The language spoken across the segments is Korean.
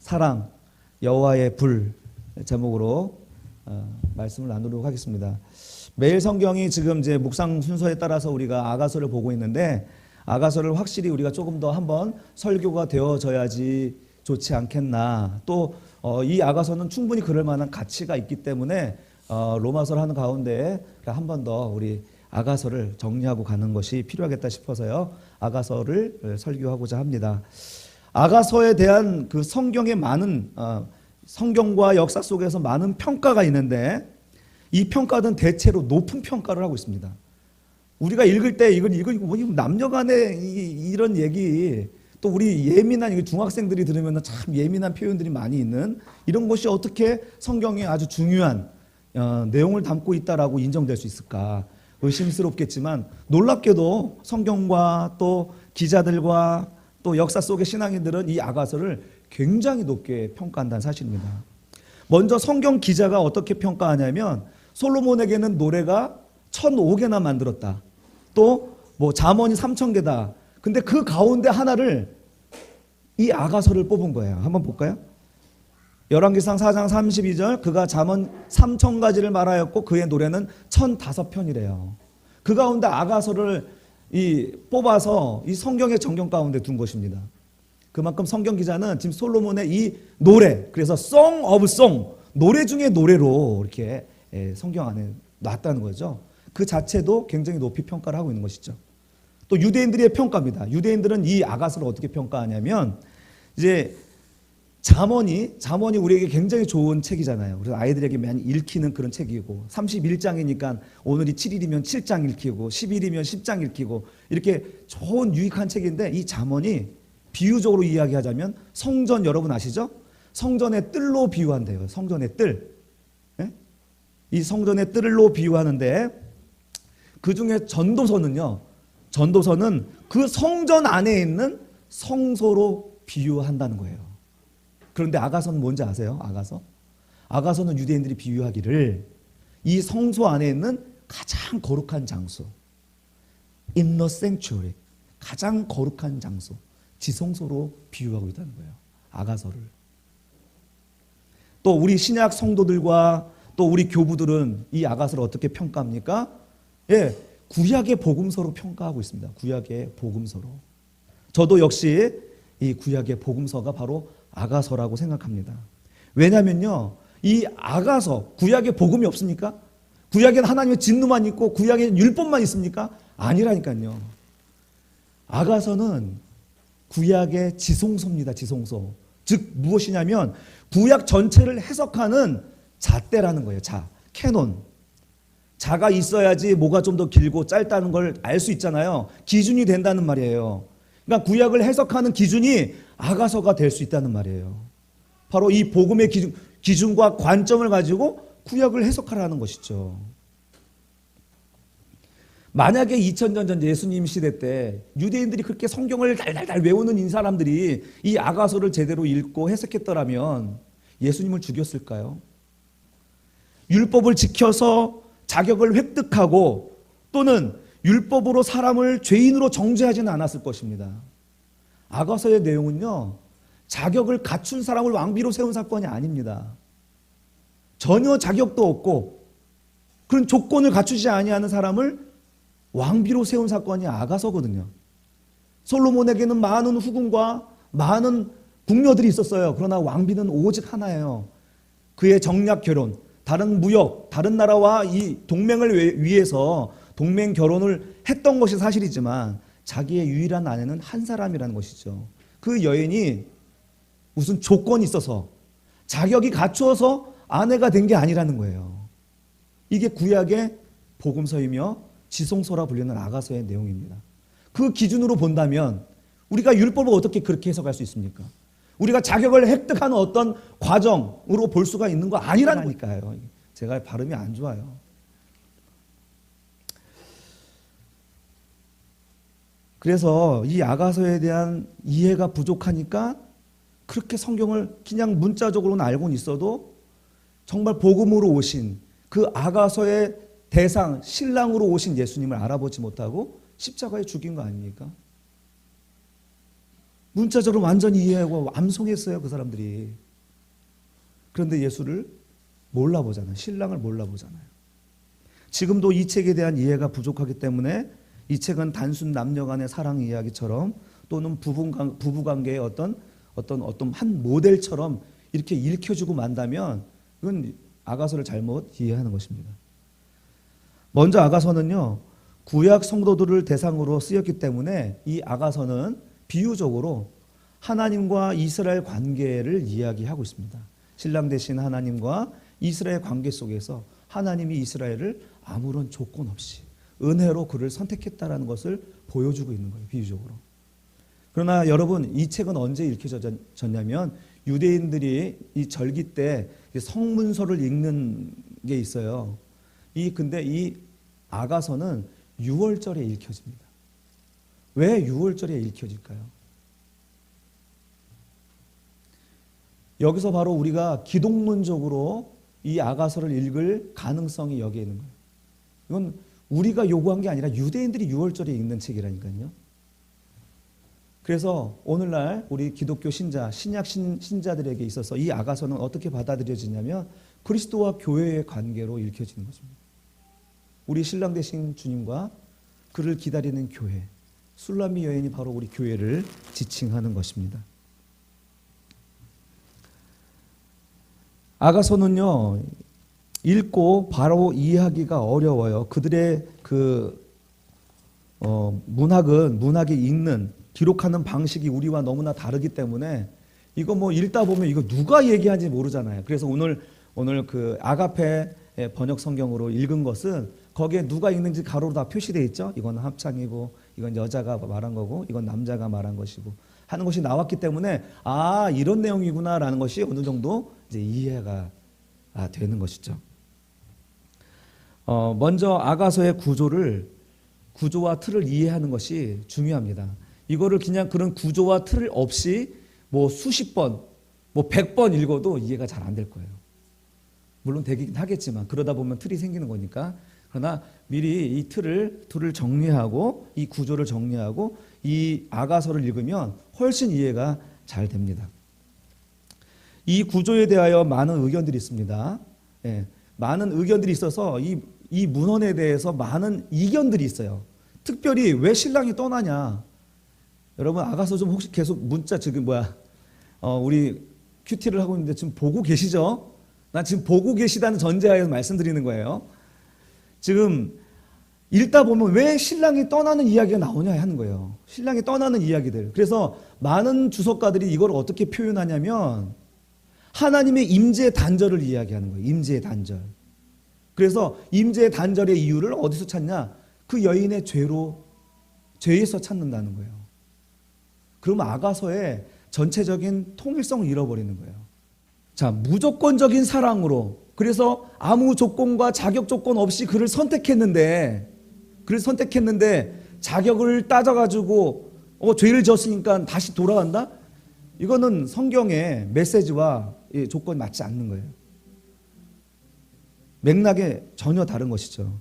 사랑, 여호와의 불 제목으로 말씀을 나누도록 하겠습니다. 매일 성경이 지금 이제 묵상 순서에 따라서 우리가 아가서를 보고 있는데 아가서를 확실히 우리가 조금 더 한번 설교가 되어져야지 좋지 않겠나. 또 이 아가서는 충분히 그럴 만한 가치가 있기 때문에 로마서를 하는 가운데 한 번 더 우리 아가서를 정리하고 가는 것이 필요하겠다 싶어서요. 아가서를 설교하고자 합니다. 아가서에 대한 그 성경의 많은 성경과 역사 속에서 많은 평가가 있는데 이 평가는 대체로 높은 평가를 하고 있습니다. 우리가 읽을 때 이거 뭐 남녀간의 이런 얘기, 또 우리 예민한 중학생들이 들으면 참 예민한 표현들이 많이 있는 이런 것이 어떻게 성경에 아주 중요한 내용을 담고 있다라고 인정될 수 있을까 의심스럽겠지만, 놀랍게도 성경과 또 기자들과 또 역사 속의 신앙인들은 이 아가서를 굉장히 높게 평가한다는 사실입니다. 먼저 성경 기자가 어떻게 평가하냐면, 솔로몬에게는 노래가 1,005개나 만들었다. 또 뭐 잠언이 3,000개다. 근데 그 가운데 하나를 이 아가서를 뽑은 거예요. 한번 볼까요? 열왕기상 4장 32절, 그가 잠언 3,000가지를 말하였고 그의 노래는 1,005편이래요. 그 가운데 아가서를 뽑아서 이 성경의 정경 가운데 둔 것입니다. 그만큼 성경 기자는 지금 솔로몬의 이 노래, 그래서 Song of Song, 노래 중에 노래로 이렇게 성경 안에 놨다는 거죠. 그 자체도 굉장히 높이 평가를 하고 있는 것이죠. 또 유대인들의 평가입니다. 유대인들은 이 아가서를 어떻게 평가하냐면, 이제 잠언이 우리에게 굉장히 좋은 책이잖아요. 그래서 아이들에게 많이 읽히는 그런 책이고, 31장이니까 오늘이 7일이면 7장 읽히고 10일이면 10장 읽히고 이렇게 좋은 유익한 책인데, 이 잠언이 비유적으로 이야기하자면 성전, 여러분 아시죠? 성전의 뜰로 비유한대요. 성전의 뜰. 네? 이 성전의 뜰로 비유하는데, 그 중에 전도서는 그 성전 안에 있는 성소로 비유한다는 거예요. 그런데 아가서는 뭔지 아세요? 아가서는 유대인들이 비유하기를 이 성소 안에 있는 가장 거룩한 장소, in the sanctuary, 가장 거룩한 장소, 지성소로 비유하고 있다는 거예요. 아가서를. 또 우리 신약 성도들과 또 우리 교부들은 이 아가서를 어떻게 평가합니까? 구약의 복음서로 평가하고 있습니다. 구약의 복음서로. 저도 역시 이 구약의 복음서가 바로 아가서라고 생각합니다. 왜냐면요, 이 아가서, 구약에 복음이 없습니까? 구약에는 하나님의 진노만 있고 구약에는 율법만 있습니까? 아니라니까요. 아가서는 구약의 지성소입니다. 지성소. 즉 무엇이냐면 구약 전체를 해석하는 잣대라는 거예요. 캐논. 자가 있어야지 뭐가 좀 더 길고 짧다는 걸 알 수 있잖아요. 기준이 된다는 말이에요. 그러니까 구약을 해석하는 기준이 아가서가 될 수 있다는 말이에요. 바로 이 복음의 기준과 관점을 가지고 구약을 해석하라는 것이죠. 만약에 2000년 전 예수님 시대 때 유대인들이 그렇게 성경을 달달달 외우는 이 사람들이 이 아가서를 제대로 읽고 해석했더라면 예수님을 죽였을까요? 율법을 지켜서 자격을 획득하고 또는 율법으로 사람을 죄인으로 정죄하지는 않았을 것입니다. 아가서의 내용은요, 자격을 갖춘 사람을 왕비로 세운 사건이 아닙니다. 전혀 자격도 없고 그런 조건을 갖추지 아니하는 사람을 왕비로 세운 사건이 아가서거든요. 솔로몬에게는 많은 후궁과 많은 궁녀들이 있었어요. 그러나 왕비는 오직 하나예요. 그의 정략 결혼, 다른 무역, 다른 나라와 이 동맹을 위해서 동맹 결혼을 했던 것이 사실이지만 자기의 유일한 아내는 한 사람이라는 것이죠. 그 여인이 무슨 조건이 있어서 자격이 갖추어서 아내가 된 게 아니라는 거예요. 이게 구약의 복음서이며 지성소라 불리는 아가서의 내용입니다. 그 기준으로 본다면 우리가 율법을 어떻게 그렇게 해석할 수 있습니까? 우리가 자격을 획득하는 어떤 과정으로 볼 수가 있는 거 아니라니까요. 제가 발음이 안 좋아요. 그래서 이 아가서에 대한 이해가 부족하니까 그렇게 성경을 그냥 문자적으로는 알고는 있어도 정말 복음으로 오신 그 아가서의 대상, 신랑으로 오신 예수님을 알아보지 못하고 십자가에 죽인 거 아닙니까? 문자적으로 완전히 이해하고 암송했어요, 그 사람들이. 그런데 예수를 몰라보잖아요. 신랑을 몰라보잖아요. 지금도 이 책에 대한 이해가 부족하기 때문에 이 책은 단순 남녀 간의 사랑 이야기처럼 또는 부부관계의 어떤 한 모델처럼 이렇게 읽혀주고 만다면 이건 아가서를 잘못 이해하는 것입니다. 먼저 아가서는요, 구약 성도들을 대상으로 쓰였기 때문에 이 아가서는 비유적으로 하나님과 이스라엘 관계를 이야기하고 있습니다. 신랑 되신 하나님과 이스라엘 관계 속에서 하나님이 이스라엘을 아무런 조건 없이 은혜로 그를 선택했다라는 것을 보여주고 있는 거예요, 비유적으로. 그러나 여러분, 이 책은 언제 읽혀졌냐면 유대인들이 이 절기 때 성문서를 읽는 게 있어요. 근데 이 아가서는 6월절에 읽혀집니다. 왜 6월절에 읽혀질까요? 여기서 바로 우리가 기독론적으로 이 아가서를 읽을 가능성이 여기에 있는 거예요. 이건 우리가 요구한 게 아니라 유대인들이 6월절에 읽는 책이라니까요. 그래서 오늘날 우리 기독교 신자, 신약 신자들에게 있어서 이 아가서는 어떻게 받아들여지냐면 그리스도와 교회의 관계로 읽혀지는 것입니다. 우리 신랑 되신 주님과 그를 기다리는 교회, 술람미 여인이 바로 우리 교회를 지칭하는 것입니다. 아가서는요, 읽고 바로 이해하기가 어려워요. 그들의 문학이 읽는, 기록하는 방식이 우리와 너무나 다르기 때문에 이거 뭐 읽다 보면 이거 누가 얘기하는지 모르잖아요. 그래서 오늘 그 아가페 번역 성경으로 읽은 것은 거기에 누가 읽는지 가로로 다 표시되어 있죠. 이건 합창이고, 이건 여자가 말한 거고, 이건 남자가 말한 것이고 하는 것이 나왔기 때문에 아, 이런 내용이구나라는 것이 어느 정도 이제 이해가 되는 것이죠. 먼저 아가서의 구조와 틀을 이해하는 것이 중요합니다. 이거를 그냥 그런 구조와 틀 없이 뭐 수십 번, 뭐 100번 읽어도 이해가 잘 안 될 거예요. 물론 되긴 하겠지만 그러다 보면 틀이 생기는 거니까. 그러나 미리 이 틀을 정리하고 이 구조를 정리하고 이 아가서를 읽으면 훨씬 이해가 잘 됩니다. 이 구조에 대하여 많은 의견들이 있습니다. 예, 많은 의견들이 있어서 이 문헌에 대해서 많은 이견들이 있어요. 특별히 왜 신랑이 떠나냐. 여러분 아가서 좀 혹시 계속 문자 지금 우리 큐티를 하고 있는데 지금 보고 계시죠? 나 지금 보고 계시다는 전제하에서 말씀드리는 거예요. 지금 읽다 보면 왜 신랑이 떠나는 이야기가 나오냐 하는 거예요. 신랑이 떠나는 이야기들. 그래서 많은 주석가들이 이걸 어떻게 표현하냐면 하나님의 임재 단절을 이야기하는 거예요. 임재 단절. 그래서 임재 단절의 이유를 어디서 찾냐? 그 여인의 죄에서 찾는다는 거예요. 그러면 아가서의 전체적인 통일성을 잃어버리는 거예요. 자, 무조건적인 사랑으로, 그래서 아무 조건과 자격 조건 없이 그를 선택했는데 자격을 따져가지고 죄를 졌으니까 다시 돌아간다? 이거는 성경의 메시지와 조건이 맞지 않는 거예요. 맥락이 전혀 다른 것이죠.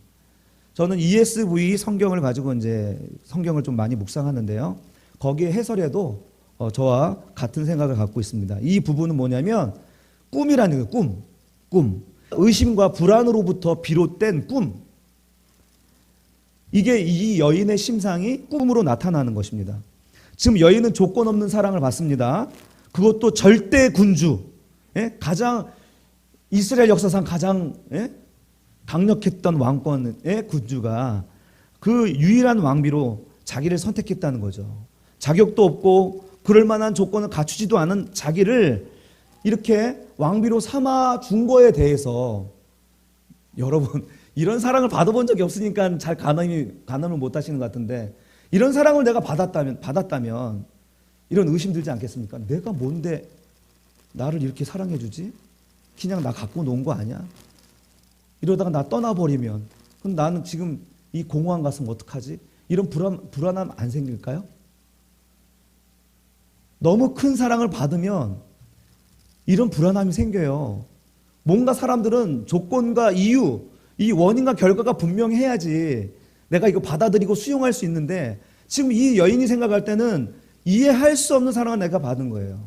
저는 ESV 성경을 가지고 이제 성경을 좀 많이 묵상하는데요. 거기에 해설에도 저와 같은 생각을 갖고 있습니다. 이 부분은 뭐냐면 꿈이라는 거예요. 꿈. 의심과 불안으로부터 비롯된 꿈. 이게 이 여인의 심상이 꿈으로 나타나는 것입니다. 지금 여인은 조건 없는 사랑을 받습니다. 그것도 절대 군주, 가장 이스라엘 역사상 가장 강력했던 왕권의 군주가 그 유일한 왕비로 자기를 선택했다는 거죠. 자격도 없고 그럴 만한 조건을 갖추지도 않은 자기를 이렇게 왕비로 삼아 준 거에 대해서 여러분 이런 사랑을 받아본 적이 없으니까 잘 가늠을 못 하시는 것 같은데 이런 사랑을 내가 받았다면 이런 의심 들지 않겠습니까? 내가 뭔데 나를 이렇게 사랑해 주지? 그냥 나 갖고 놓은 거 아니야? 이러다가 나 떠나버리면 그럼 나는 지금 이 공허한 가슴 어떡하지? 이런 불안함 안 생길까요? 너무 큰 사랑을 받으면 이런 불안함이 생겨요. 뭔가 사람들은 조건과 이유, 이 원인과 결과가 분명해야지 내가 이거 받아들이고 수용할 수 있는데 지금 이 여인이 생각할 때는 이해할 수 없는 사랑을 내가 받은 거예요.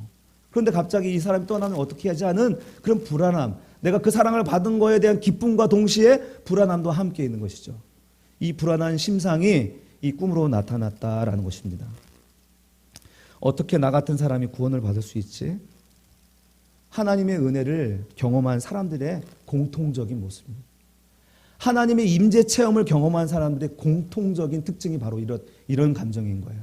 그런데 갑자기 이 사람이 떠나면 어떻게 하지 하는 그런 불안함, 내가 그 사랑을 받은 거에 대한 기쁨과 동시에 불안함도 함께 있는 것이죠. 이 불안한 심상이 이 꿈으로 나타났다라는 것입니다. 어떻게 나 같은 사람이 구원을 받을 수 있지? 하나님의 은혜를 경험한 사람들의 공통적인 모습입니다. 하나님의 임재 체험을 경험한 사람들의 공통적인 특징이 바로 이런 감정인 거예요.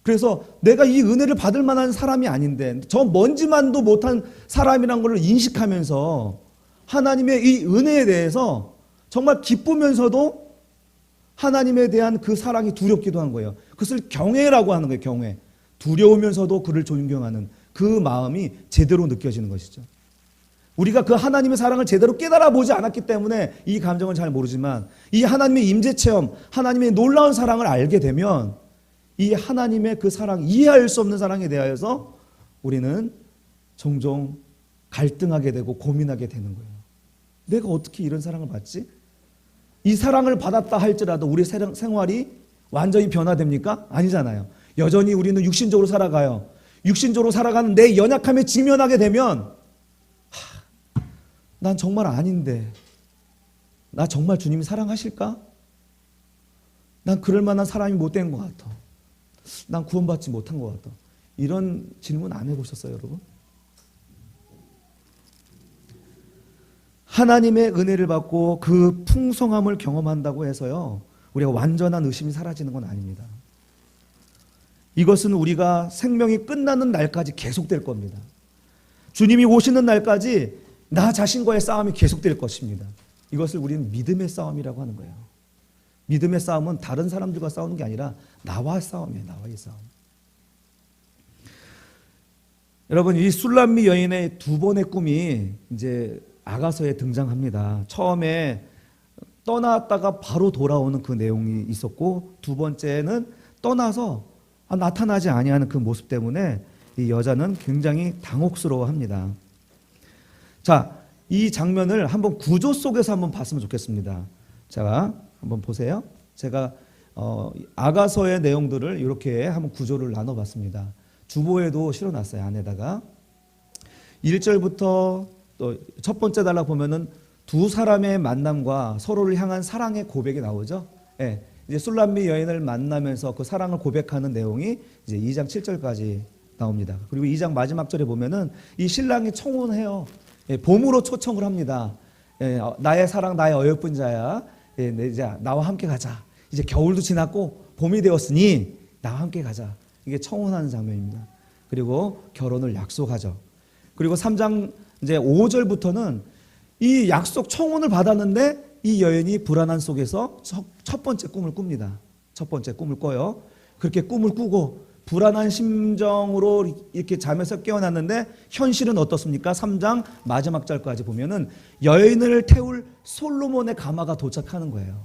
그래서 내가 이 은혜를 받을 만한 사람이 아닌데 저 먼지만도 못한 사람이란 걸 인식하면서 하나님의 이 은혜에 대해서 정말 기쁘면서도 하나님에 대한 그 사랑이 두렵기도 한 거예요. 그것을 경외라고 하는 거예요. 경외. 두려우면서도 그를 존경하는 그 마음이 제대로 느껴지는 것이죠. 우리가 그 하나님의 사랑을 제대로 깨달아 보지 않았기 때문에 이 감정을 잘 모르지만 이 하나님의 임재 체험, 하나님의 놀라운 사랑을 알게 되면 이 하나님의 그 사랑, 이해할 수 없는 사랑에 대하여서 우리는 종종 갈등하게 되고 고민하게 되는 거예요. 내가 어떻게 이런 사랑을 받지? 이 사랑을 받았다 할지라도 우리 생활이 완전히 변화됩니까? 아니잖아요. 여전히 우리는 육신적으로 살아가요. 육신적으로 살아가는 내 연약함에 직면하게 되면 난 정말 아닌데 나 정말 주님이 사랑하실까? 난 그럴 만한 사람이 못 된 것 같아. 난 구원받지 못한 것 같아. 이런 질문 안 해보셨어요, 여러분? 하나님의 은혜를 받고 그 풍성함을 경험한다고 해서요, 우리가 완전한 의심이 사라지는 건 아닙니다. 이것은 우리가 생명이 끝나는 날까지 계속될 겁니다. 주님이 오시는 날까지 나 자신과의 싸움이 계속될 것입니다. 이것을 우리는 믿음의 싸움이라고 하는 거예요. 믿음의 싸움은 다른 사람들과 싸우는 게 아니라 나와 싸움이에요. 나와의 싸움. 여러분, 이 술람미 여인의 두 번의 꿈이 이제 아가서에 등장합니다. 처음에 떠났다가 바로 돌아오는 그 내용이 있었고, 두 번째는 떠나서 나타나지 아니하는 그 모습 때문에 이 여자는 굉장히 당혹스러워합니다. 자, 이 장면을 한번 구조 속에서 한번 봤으면 좋겠습니다. 자, 한번 보세요. 제가 아가서의 내용들을 이렇게 한번 구조를 나눠봤습니다. 주보에도 실어놨어요. 안에다가 1절부터 또 첫 번째 단락 보면은 두 사람의 만남과 서로를 향한 사랑의 고백이 나오죠. 예, 이제 술람미 여인을 만나면서 그 사랑을 고백하는 내용이 이제 2장 7절까지 나옵니다. 그리고 2장 마지막 절에 보면은 이 신랑이 청혼해요. 예, 봄으로 초청을 합니다. 예, 나의 사랑, 나의 어여쁜 자야. 예, 이제 나와 함께 가자. 이제 겨울도 지났고 봄이 되었으니 나와 함께 가자. 이게 청혼하는 장면입니다. 그리고 결혼을 약속하죠. 그리고 3장 이제 5절부터는 이 약속 청혼을 받았는데 이 여인이 불안한 속에서 첫 번째 꿈을 꿉니다. 첫 번째 꿈을 꿔요. 그렇게 꿈을 꾸고 불안한 심정으로 이렇게 잠에서 깨어났는데 현실은 어떻습니까? 3장 마지막 절까지 보면은 여인을 태울 솔로몬의 가마가 도착하는 거예요.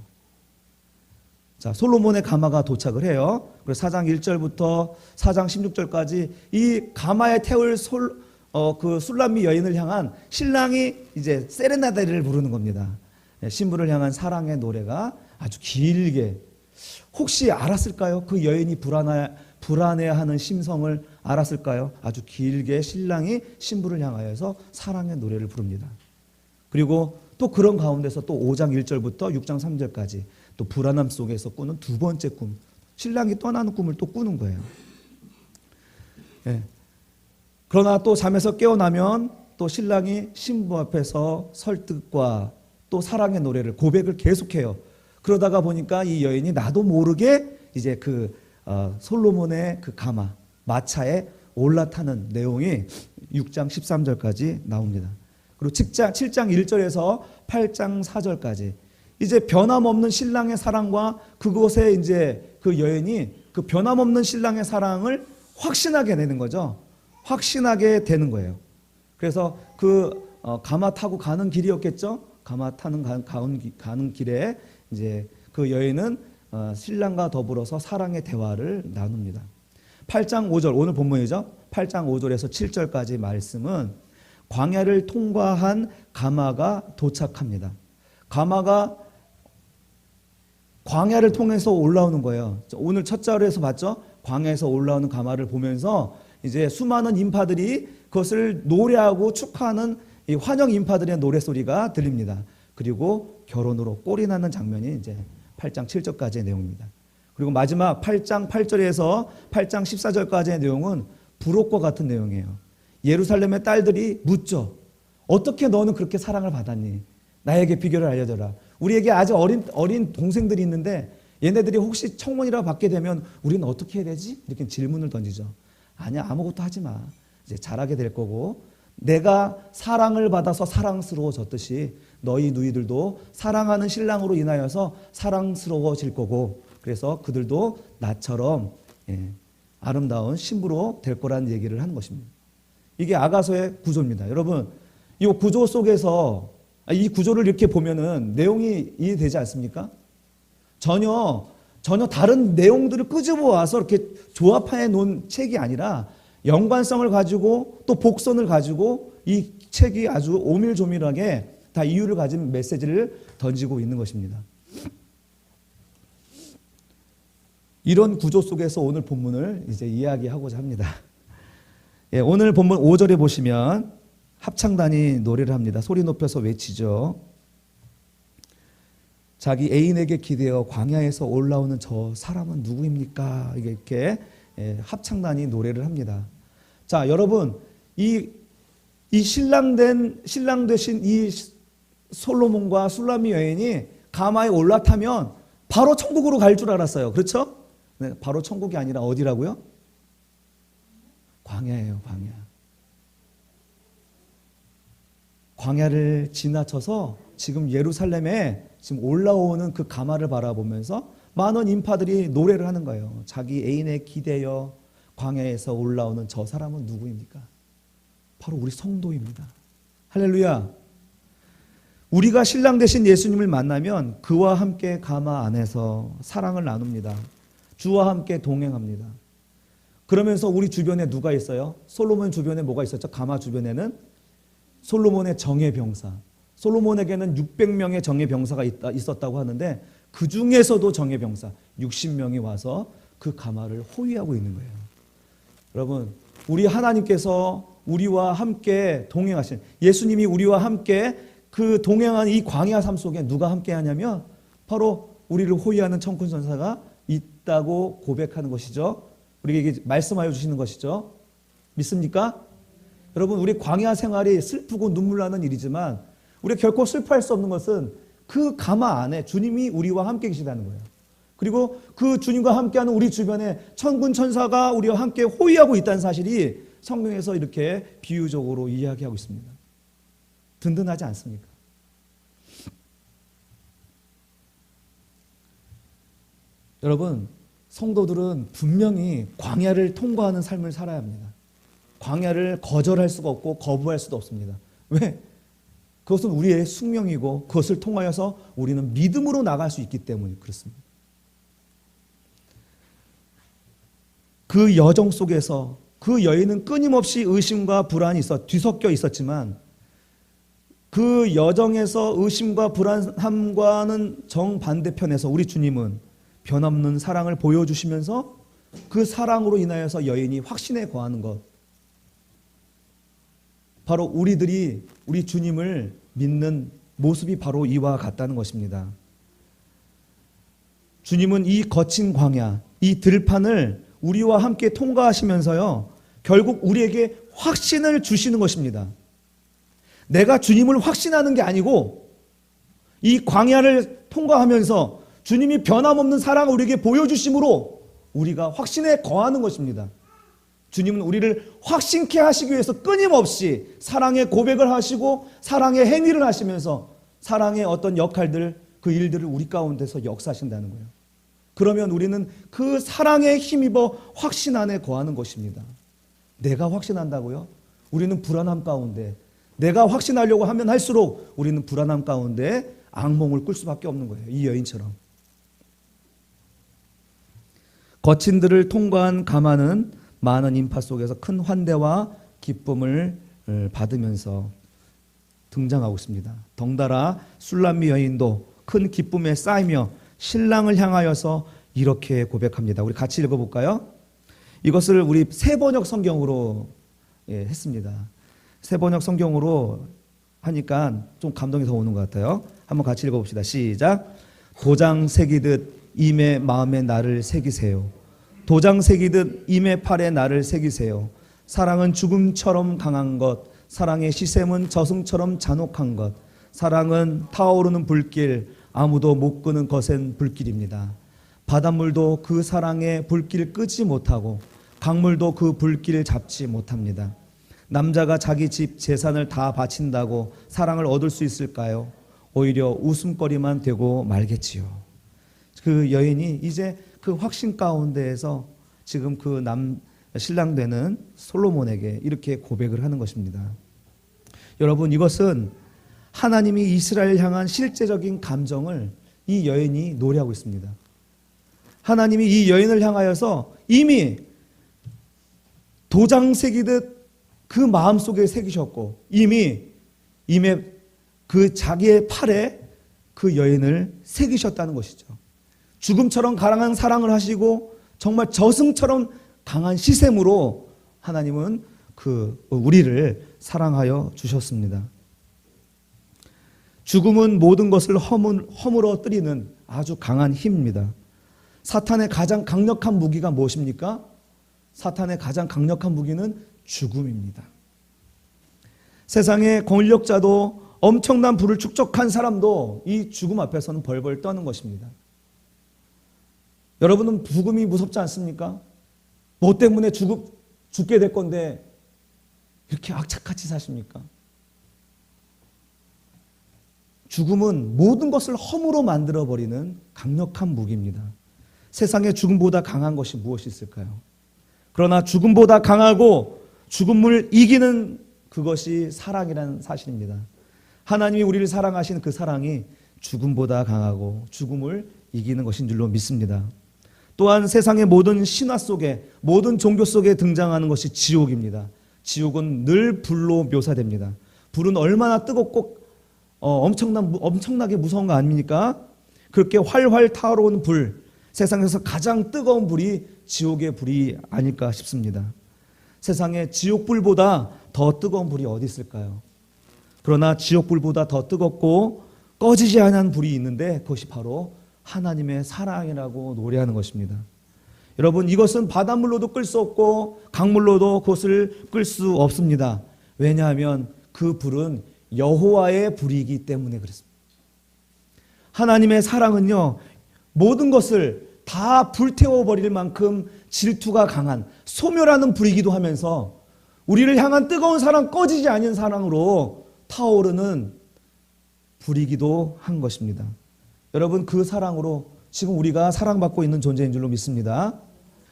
자, 솔로몬의 가마가 도착을 해요. 그래서 4장 1절부터 4장 16절까지 이 가마에 태울 그 술람미 여인을 향한 신랑이 이제 세레나데를 부르는 겁니다. 신부를 향한 사랑의 노래가 아주 길게, 혹시 알았을까요? 그 여인이 불안해하는 심성을 알았을까요? 아주 길게 신랑이 신부를 향하여서 사랑의 노래를 부릅니다. 그리고 또 그런 가운데서 또 5장 1절부터 6장 3절까지 또 불안함 속에서 꾸는 두 번째 꿈, 신랑이 떠나는 꿈을 또 꾸는 거예요. 예. 그러나 또 잠에서 깨어나면 또 신랑이 신부 앞에서 설득과 또 사랑의 노래를, 고백을 계속해요. 그러다가 보니까 이 여인이 나도 모르게 이제 그 솔로몬의 그 가마, 마차에 올라타는 내용이 6장 13절까지 나옵니다. 그리고 7장 1절에서 8장 4절까지 이제 변함없는 신랑의 사랑과 그곳에 이제 그 여인이 그 변함없는 신랑의 사랑을 확신하게 되는 거죠. 확신하게 되는 거예요. 그래서 그 가마 타고 가는 길이었겠죠. 가마 타는 가는 길에 이제 그 여인은 신랑과 더불어서 사랑의 대화를 나눕니다. 8장 5절, 오늘 본문이죠. 8장 5절에서 7절까지 말씀은 광야를 통과한 가마가 도착합니다. 가마가 광야를 통해서 올라오는 거예요. 오늘 첫 절에서 봤죠? 광야에서 올라오는 가마를 보면서 이제 수많은 인파들이 그것을 노래하고 축하하는 이 환영 인파들의 노래소리가 들립니다. 그리고 결혼으로 꼴이 나는 장면이 이제 8장 7절까지의 내용입니다. 그리고 마지막 8장 8절에서 8장 14절까지의 내용은 부록과 같은 내용이에요. 예루살렘의 딸들이 묻죠. 어떻게 너는 그렇게 사랑을 받았니? 나에게 비결을 알려줘라. 우리에게 아주 어린 동생들이 있는데 얘네들이 혹시 청혼이라 받게 되면 우리는 어떻게 해야 되지? 이렇게 질문을 던지죠. 아니야, 아무것도 하지 마. 이제 잘하게 될 거고, 내가 사랑을 받아서 사랑스러워졌듯이 너희 누이들도 사랑하는 신랑으로 인하여서 사랑스러워질 거고, 그래서 그들도 나처럼 아름다운 신부로 될 거라는 얘기를 하는 것입니다. 이게 아가서의 구조입니다. 여러분, 이 구조 속에서 이 구조를 이렇게 보면은 내용이 이해되지 않습니까? 전혀 다른 내용들을 끄집어 와서 이렇게 조합해 놓은 책이 아니라 연관성을 가지고 또 복선을 가지고 이 책이 아주 오밀조밀하게 다 이유를 가진 메시지를 던지고 있는 것입니다. 이런 구조 속에서 오늘 본문을 이제 이야기하고자 합니다. 예, 오늘 본문 5절에 보시면 합창단이 노래를 합니다. 소리 높여서 외치죠. 자기 애인에게 기대어 광야에서 올라오는 저 사람은 누구입니까? 이렇게 합창단이 노래를 합니다. 자, 여러분, 이 신랑 되신 이 솔로몬과 술람미 여인이 가마에 올라타면 바로 천국으로 갈 줄 알았어요. 그렇죠? 네, 바로 천국이 아니라 어디라고요? 광야예요, 광야. 광야를 지나쳐서 지금 예루살렘에 지금 올라오는 그 가마를 바라보면서 많은 인파들이 노래를 하는 거예요. 자기 애인에 기대어 광야에서 올라오는 저 사람은 누구입니까? 바로 우리 성도입니다. 할렐루야. 우리가 신랑 되신 예수님을 만나면 그와 함께 가마 안에서 사랑을 나눕니다. 주와 함께 동행합니다. 그러면서 우리 주변에 누가 있어요? 솔로몬 주변에 뭐가 있었죠? 가마 주변에는 솔로몬의 정예 병사. 솔로몬에게는 600명의 정예 병사가 있었다고 하는데 그 중에서도 정예 병사 60명이 와서 그 가마를 호위하고 있는 거예요. 여러분, 우리 하나님께서 우리와 함께 동행하신 예수님이 우리와 함께 그 동행하는 이 광야 삶 속에 누가 함께 하냐면 바로 우리를 호위하는 천군 천사가 있다고 고백하는 것이죠. 우리에게 말씀하여 주시는 것이죠. 믿습니까? 여러분, 우리 광야 생활이 슬프고 눈물 나는 일이지만 우리가 결코 슬퍼할 수 없는 것은 그 가마 안에 주님이 우리와 함께 계시다는 거예요. 그리고 그 주님과 함께하는 우리 주변에 천군 천사가 우리와 함께 호위하고 있다는 사실이 성경에서 이렇게 비유적으로 이야기하고 있습니다. 든든하지 않습니까? 여러분, 성도들은 분명히 광야를 통과하는 삶을 살아야 합니다. 광야를 거절할 수가 없고 거부할 수도 없습니다. 왜? 그것은 우리의 숙명이고 그것을 통하여서 우리는 믿음으로 나갈 수 있기 때문에 그렇습니다. 그 여정 속에서 그 여인은 끊임없이 의심과 불안이 뒤섞여 있었지만 그 여정에서 의심과 불안함과는 정반대편에서 우리 주님은 변함없는 사랑을 보여주시면서 그 사랑으로 인하여서 여인이 확신에 거하는 것, 바로 우리들이 우리 주님을 믿는 모습이 바로 이와 같다는 것입니다. 주님은 이 거친 광야, 이 들판을 우리와 함께 통과하시면서요, 결국 우리에게 확신을 주시는 것입니다. 내가 주님을 확신하는 게 아니고 이 광야를 통과하면서 주님이 변함없는 사랑을 우리에게 보여주심으로 우리가 확신에 거하는 것입니다. 주님은 우리를 확신케 하시기 위해서 끊임없이 사랑의 고백을 하시고 사랑의 행위를 하시면서 사랑의 어떤 역할들, 그 일들을 우리 가운데서 역사하신다는 거예요. 그러면 우리는 그 사랑에 힘입어 확신 안에 거하는 것입니다. 내가 확신한다고요? 우리는 불안함 가운데, 내가 확신하려고 하면 할수록 우리는 불안함 가운데 악몽을 꿀 수밖에 없는 거예요. 이 여인처럼. 거친 들을 통과한 가마는 많은 인파 속에서 큰 환대와 기쁨을 받으면서 등장하고 있습니다. 덩달아 술람미 여인도 큰 기쁨에 쌓이며 신랑을 향하여서 이렇게 고백합니다. 우리 같이 읽어볼까요? 이것을 우리 새번역 성경으로 했습니다. 새번역 성경으로 하니까 좀 감동이 더 오는 것 같아요. 한번 같이 읽어봅시다. 시작. 도장 새기듯 임의 마음에 나를 새기세요. 도장 새기듯 임의 팔에 나를 새기세요. 사랑은 죽음처럼 강한 것, 사랑의 시샘은 저승처럼 잔혹한 것, 사랑은 타오르는 불길, 아무도 못 끄는 거센 불길입니다. 바닷물도 그 사랑의 불길 끄지 못하고 강물도 그 불길을 잡지 못합니다. 남자가 자기 집 재산을 다 바친다고 사랑을 얻을 수 있을까요? 오히려 웃음거리만 되고 말겠지요. 그 여인이 이제 그 확신 가운데에서 지금 그 신랑 되는 솔로몬에게 이렇게 고백을 하는 것입니다. 여러분, 이것은 하나님이 이스라엘 향한 실제적인 감정을 이 여인이 노래하고 있습니다. 하나님이 이 여인을 향하여서 이미 도장 새기듯 그 마음속에 새기셨고 이미 그 자기의 팔에 그 여인을 새기셨다는 것이죠. 죽음처럼 강한 사랑을 하시고 정말 저승처럼 강한 시샘으로 하나님은 우리를 사랑하여 주셨습니다. 죽음은 모든 것을 허물어뜨리는 아주 강한 힘입니다. 사탄의 가장 강력한 무기가 무엇입니까? 사탄의 가장 강력한 무기는 죽음입니다. 세상의 권력자도 엄청난 부를 축적한 사람도 이 죽음 앞에서는 벌벌 떠는 것입니다. 여러분은 죽음이 무섭지 않습니까? 뭐 때문에 죽게 될 건데 이렇게 악착같이 사십니까? 죽음은 모든 것을 허무로 만들어버리는 강력한 무기입니다. 세상에 죽음보다 강한 것이 무엇이 있을까요? 그러나 죽음보다 강하고 죽음을 이기는 그것이 사랑이라는 사실입니다. 하나님이 우리를 사랑하신 그 사랑이 죽음보다 강하고 죽음을 이기는 것인 줄로 믿습니다. 또한 세상의 모든 신화 속에, 모든 종교 속에 등장하는 것이 지옥입니다. 지옥은 늘 불로 묘사됩니다. 불은 얼마나 뜨겁고 엄청나게 무서운 거 아닙니까? 그렇게 활활 타오르는 불, 세상에서 가장 뜨거운 불이 지옥의 불이 아닐까 싶습니다. 세상에 지옥불보다 더 뜨거운 불이 어디 있을까요? 그러나 지옥불보다 더 뜨겁고 꺼지지 않은 불이 있는데 그것이 바로 하나님의 사랑이라고 노래하는 것입니다. 여러분, 이것은 바닷물로도 끌 수 없고 강물로도 그것을 끌 수 없습니다. 왜냐하면 그 불은 여호와의 불이기 때문에 그렇습니다. 하나님의 사랑은요, 모든 것을 다 불태워버릴 만큼 질투가 강한 소멸하는 불이기도 하면서 우리를 향한 뜨거운 사랑, 꺼지지 않은 사랑으로 타오르는 불이기도 한 것입니다. 여러분, 그 사랑으로 지금 우리가 사랑받고 있는 존재인 줄로 믿습니다.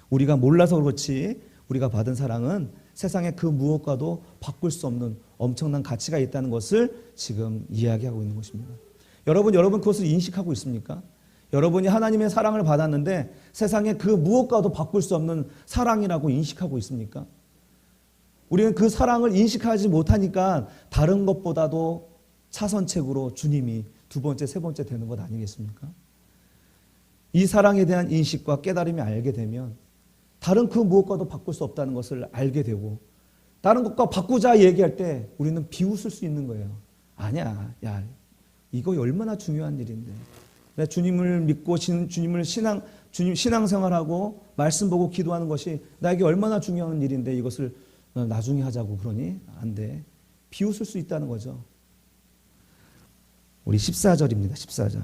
우리가 몰라서 그렇지 우리가 받은 사랑은 세상의 그 무엇과도 바꿀 수 없는 엄청난 가치가 있다는 것을 지금 이야기하고 있는 것입니다. 여러분 그것을 인식하고 있습니까? 여러분이 하나님의 사랑을 받았는데 세상의 그 무엇과도 바꿀 수 없는 사랑이라고 인식하고 있습니까? 우리는 그 사랑을 인식하지 못하니까 다른 것보다도 차선책으로 주님이 두 번째, 세 번째 되는 것 아니겠습니까? 이 사랑에 대한 인식과 깨달음이 알게 되면 다른 그 무엇과도 바꿀 수 없다는 것을 알게 되고 다른 것과 바꾸자 얘기할 때 우리는 비웃을 수 있는 거예요. 아니야, 야, 이거 얼마나 중요한 일인데. 내가 주님을 믿고 주님 신앙생활하고 말씀 보고 기도하는 것이 나에게 얼마나 중요한 일인데 이것을 나중에 하자고 그러니 안 돼. 비웃을 수 있다는 거죠. 우리 14절입니다. 14절.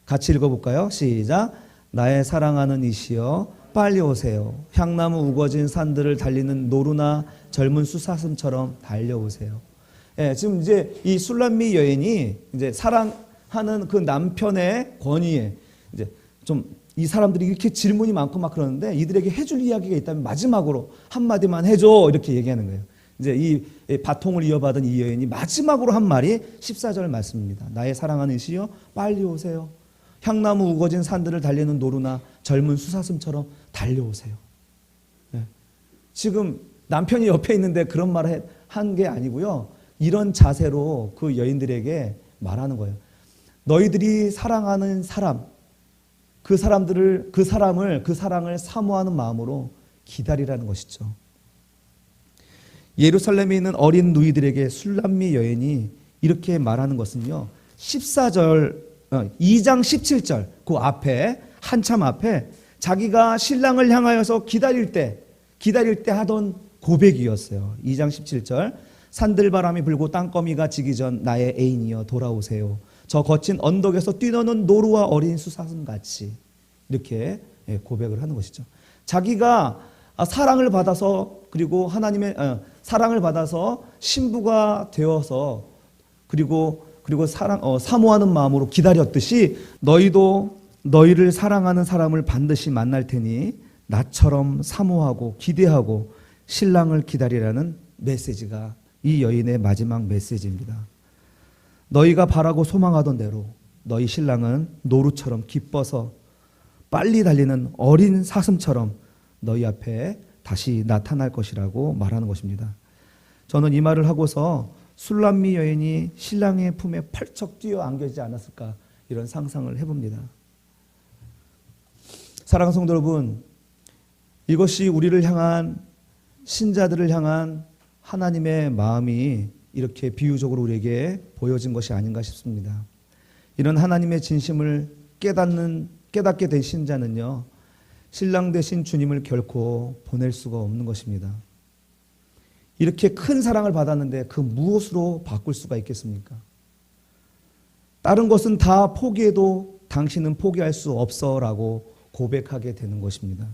같이 읽어볼까요? 시작. 나의 사랑하는 이시여 빨리 오세요. 향나무 우거진 산들을 달리는 노루나 젊은 수사슴처럼 달려오세요. 예, 지금 이제 이 술람미 여인이 이제 사랑하는 그 남편의 권위에 이제 좀 이 사람들이 이렇게 질문이 많고 막 그러는데 이들에게 해줄 이야기가 있다면 마지막으로 한마디만 해줘 이렇게 얘기하는 거예요. 이제 이 바통을 이어받은 이 여인이 마지막으로 한 말이 14절 말씀입니다. 나의 사랑하는 이시여 빨리 오세요. 향나무 우거진 산들을 달리는 노루나 젊은 수사슴처럼 달려오세요. 네. 지금 남편이 옆에 있는데 그런 말을 한 게 아니고요. 이런 자세로 그 여인들에게 말하는 거예요. 너희들이 사랑하는 사람, 그 사랑을 사모하는 마음으로 기다리라는 것이죠. 예루살렘에 있는 어린 누이들에게 술람미 여인이 이렇게 말하는 것은요, 2장 17절 그 앞에, 한참 앞에 자기가 신랑을 향하여서 기다릴 때 하던 고백이었어요. 2장 17절, 산들바람이 불고 땅거미가 지기 전 나의 애인이여 돌아오세요. 저 거친 언덕에서 뛰노는 노루와 어린 수사슴같이, 이렇게 고백을 하는 것이죠. 자기가 사랑을 받아서, 그리고 하나님의 사랑을 받아서 신부가 되어서, 그리고 사모하는 마음으로 기다렸듯이 너희도 너희를 사랑하는 사람을 반드시 만날 테니 나처럼 사모하고 기대하고 신랑을 기다리라는 메시지가 이 여인의 마지막 메시지입니다. 너희가 바라고 소망하던 대로 너희 신랑은 노루처럼 기뻐서 빨리 달리는 어린 사슴처럼 너희 앞에 다시 나타날 것이라고 말하는 것입니다. 저는 이 말을 하고서 술람미 여인이 신랑의 품에 펄쩍 뛰어 안겨지지 않았을까, 이런 상상을 해봅니다. 사랑하는 성도 여러분, 이것이 우리를 향한, 신자들을 향한 하나님의 마음이 이렇게 비유적으로 우리에게 보여진 것이 아닌가 싶습니다. 이런 하나님의 진심을 깨닫게 된 신자는요, 신랑 되신 주님을 결코 보낼 수가 없는 것입니다. 이렇게 큰 사랑을 받았는데 그 무엇으로 바꿀 수가 있겠습니까? 다른 것은 다 포기해도 당신은 포기할 수 없어 라고 고백하게 되는 것입니다.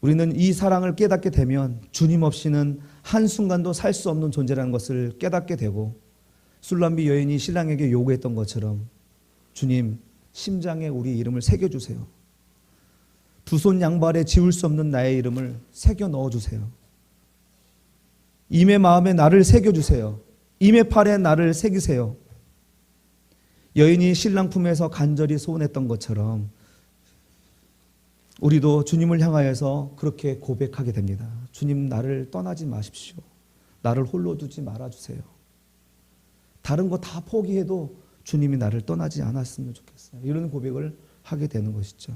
우리는 이 사랑을 깨닫게 되면 주님 없이는 한순간도 살 수 없는 존재라는 것을 깨닫게 되고, 술람미 여인이 신랑에게 요구했던 것처럼 주님, 심장에 우리 이름을 새겨주세요. 두 손 양발에 지울 수 없는 나의 이름을 새겨 넣어주세요. 임의 마음에 나를 새겨주세요. 임의 팔에 나를 새기세요. 여인이 신랑 품에서 간절히 소원했던 것처럼 우리도 주님을 향하여서 그렇게 고백하게 됩니다. 주님, 나를 떠나지 마십시오. 나를 홀로 두지 말아주세요. 다른 거 다 포기해도 주님이 나를 떠나지 않았으면 좋겠어요. 이런 고백을 하게 되는 것이죠.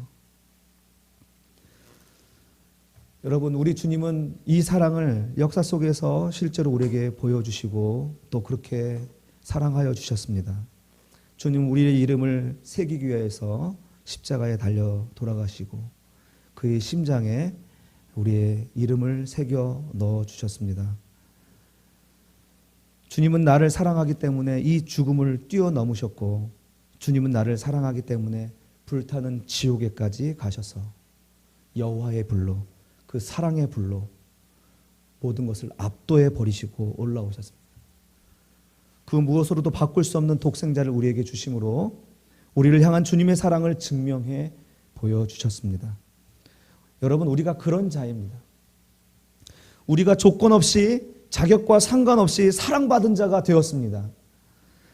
여러분, 우리 주님은 이 사랑을 역사 속에서 실제로 우리에게 보여주시고 또 그렇게 사랑하여 주셨습니다. 주님, 우리의 이름을 새기기 위해서 십자가에 달려 돌아가시고 그의 심장에 우리의 이름을 새겨 넣어 주셨습니다. 주님은 나를 사랑하기 때문에 이 죽음을 뛰어넘으셨고, 주님은 나를 사랑하기 때문에 불타는 지옥에까지 가셔서 여호와의 불로, 그 사랑의 불로 모든 것을 압도해 버리시고 올라오셨습니다. 그 무엇으로도 바꿀 수 없는 독생자를 우리에게 주심으로 우리를 향한 주님의 사랑을 증명해 보여주셨습니다. 여러분, 우리가 그런 자입니다. 우리가 조건 없이, 자격과 상관없이 사랑받은 자가 되었습니다.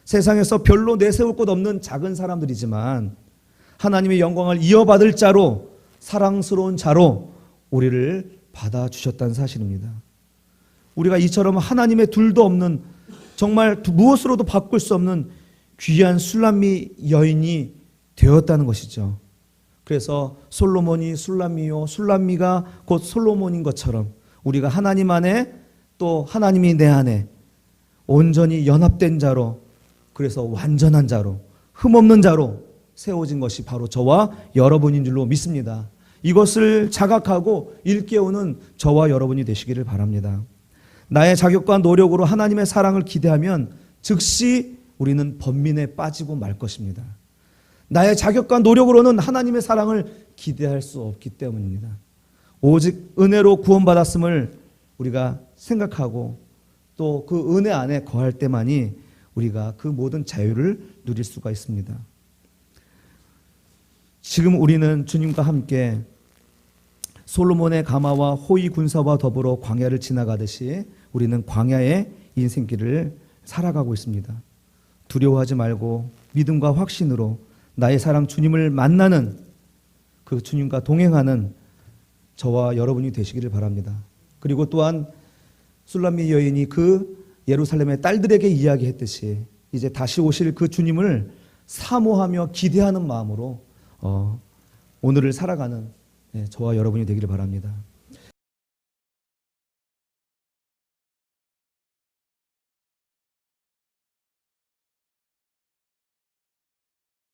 세상에서 별로 내세울 곳 없는 작은 사람들이지만 하나님의 영광을 이어받을 자로, 사랑스러운 자로 우리를 받아주셨다는 사실입니다. 우리가 이처럼 하나님의 둘도 없는, 정말 무엇으로도 바꿀 수 없는 귀한 술람미 여인이 되었다는 것이죠. 그래서 솔로몬이 술람미요, 술람미가 곧 솔로몬인 것처럼 우리가 하나님 안에, 또 하나님이 내 안에 온전히 연합된 자로, 그래서 완전한 자로, 흠없는 자로 세워진 것이 바로 저와 여러분인 줄로 믿습니다. 이것을 자각하고 일깨우는 저와 여러분이 되시기를 바랍니다. 나의 자격과 노력으로 하나님의 사랑을 기대하면 즉시 우리는 번민에 빠지고 말 것입니다. 나의 자격과 노력으로는 하나님의 사랑을 기대할 수 없기 때문입니다. 오직 은혜로 구원받았음을 우리가 생각하고 또 그 은혜 안에 거할 때만이 우리가 그 모든 자유를 누릴 수가 있습니다. 지금 우리는 주님과 함께 솔로몬의 가마와 호위 군사와 더불어 광야를 지나가듯이 우리는 광야의 인생길을 살아가고 있습니다. 두려워하지 말고 믿음과 확신으로 나의 사랑 주님을 만나는, 그 주님과 동행하는 저와 여러분이 되시기를 바랍니다. 그리고 또한 술람미 여인이 그 예루살렘의 딸들에게 이야기했듯이 이제 다시 오실 그 주님을 사모하며 기대하는 마음으로 오늘을 살아가는 저와 여러분이 되기를 바랍니다.